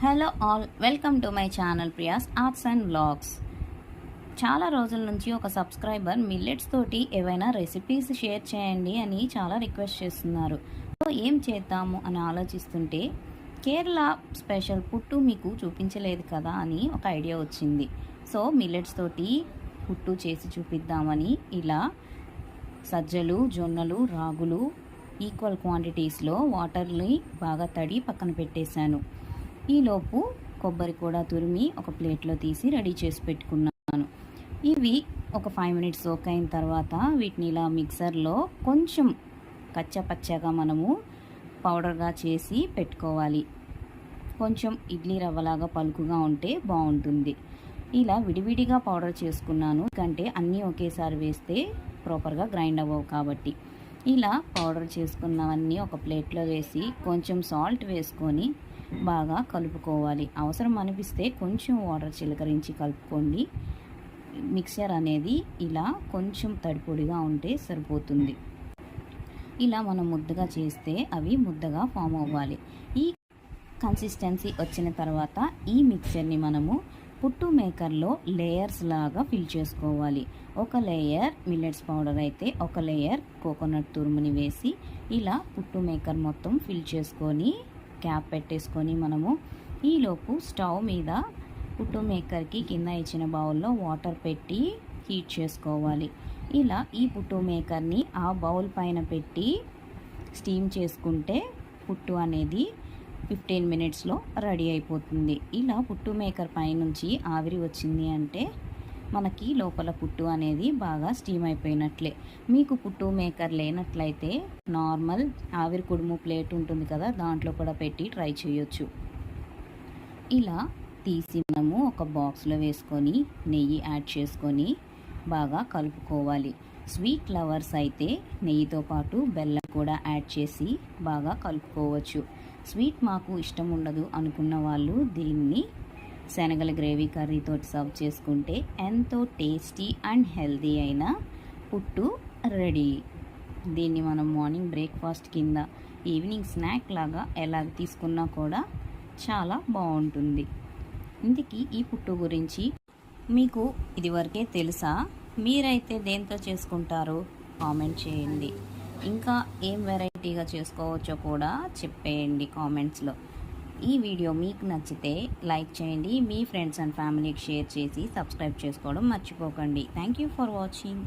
Hello all, welcome to my channel Priya's arts and vlogs. చాలా రోజుల నుంచి ఒక సబ్స్క్రైబర్ మిల్లెట్స్ తోటి ఏవైనా రెసిపీస్ షేర్ చేయండి అని చాలా రిక్వెస్ట్ చేస్తున్నారు. సో ఏం చేద్దాము అని ఆలోచిస్తుంటే కేరళ స్పెషల్ పుట్టు మీకు చూపించలేదు కదా అని ఒక ఐడియా వచ్చింది. సో మిల్లెట్స్ తోటి పుట్టు చేసి చూపిద్దామని ఇలా సజ్జలు, జొన్నలు, రాగులు ఈక్వల్ క్వాంటిటీస్లో వాటర్ని బాగా తడి పక్కన పెట్టేశాను. ఈలోపు కొబ్బరి కూడా తురిమి ఒక ప్లేట్లో తీసి రెడీ చేసి పెట్టుకున్నాను. ఇవి ఒక 5 మినిట్స్ సోక్ అయిన తర్వాత వీటిని ఇలా మిక్సర్లో కొంచెం కచ్చపచ్చగా మనము పౌడర్గా చేసి పెట్టుకోవాలి. కొంచెం ఇడ్లీ రవ్వలాగా పలుకుగా ఉంటే బాగుంటుంది. ఇలా విడివిడిగా పౌడర్ చేసుకున్నాను, ఎందుకంటే అన్నీ ఒకేసారి వేస్తే ప్రాపర్గా గ్రైండ్ అవ్వవు కాబట్టి. ఇలా పౌడర్ చేసుకున్నవన్నీ ఒక ప్లేట్లో వేసి కొంచెం సాల్ట్ వేసుకొని బాగా కలుపుకోవాలి. అవసరం అనిపిస్తే కొంచెం వాటర్ చిలకరించి కలుపుకోండి. మిక్చర్ అనేది ఇలా కొంచెం తడిపొడిగా ఉంటే సరిపోతుంది. ఇలా మనం ముద్దగా చేస్తే అవి ముద్దగా ఫామ్ అవ్వాలి. ఈ కన్సిస్టెన్సీ వచ్చిన తర్వాత ఈ మిక్చర్ని మనము పుట్టు మేకర్లో లేయర్స్ లాగా ఫిల్ చేసుకోవాలి. ఒక లేయర్ మిల్లెట్స్ పౌడర్ అయితే ఒక లేయర్ కోకోనట్ తురుముని వేసి ఇలా పుట్టు మేకర్ మొత్తం ఫిల్ చేసుకొని క్యాప్ పెట్టేసుకొని మనము ఈలోపు స్టవ్ మీద పుట్టు మేకర్కి కింద ఇచ్చిన బౌల్లో వాటర్ పెట్టి హీట్ చేసుకోవాలి. ఇలా ఈ పుట్టు మేకర్ని ఆ బౌల్ పైన పెట్టి స్టీమ్ చేసుకుంటే పుట్టు అనేది 15 మినిట్స్లో రెడీ అయిపోతుంది. ఇలా పుట్టు మేకర్ పైనుంచి ఆవిరి వచ్చింది అంటే మనకి లోపల పుట్టు అనేది బాగా స్టీమ్ అయిపోయినట్లే. మీకు పుట్టు మేకర్ లేనట్లయితే నార్మల్ ఆవిరి కుడుము ప్లేట్ ఉంటుంది కదా, దాంట్లో కూడా పెట్టి ట్రై చేయొచ్చు. ఇలా తీసి మనము ఒక బాక్స్లో వేసుకొని నెయ్యి యాడ్ చేసుకొని బాగా కలుపుకోవాలి. స్వీట్ లవర్స్ అయితే నెయ్యితో పాటు బెల్లం కూడా యాడ్ చేసి బాగా కలుపుకోవచ్చు. స్వీట్ మాకు ఇష్టం ఉండదు అనుకున్న వాళ్ళు దీన్ని శనగల గ్రేవీ కర్రీతో సర్వ్ చేసుకుంటే ఎంతో టేస్టీ అండ్ హెల్తీ అయిన పుట్టు రెడీ. దీన్ని మనం మార్నింగ్ బ్రేక్ఫాస్ట్ కింద, ఈవినింగ్ స్నాక్ లాగా ఎలా తీసుకున్నా కూడా చాలా బాగుంటుంది. ఇందుకీ ఈ పుట్టు గురించి మీకు ఇదివరకే తెలుసా? మీరైతే దేంతో చేసుకుంటారో కామెంట్ చేయండి. ఇంకా ఏం వెరైటీగా చేసుకోవచ్చో కూడా చెప్పేయండి కామెంట్స్లో. ఈ వీడియో మీకు నచ్చితే లైక్ చేయండి, మీ ఫ్రెండ్స్ అండ్ ఫ్యామిలీకి షేర్ చేసి సబ్స్క్రైబ్ చేసుకోవడం మర్చిపోకండి. Thank you for watching.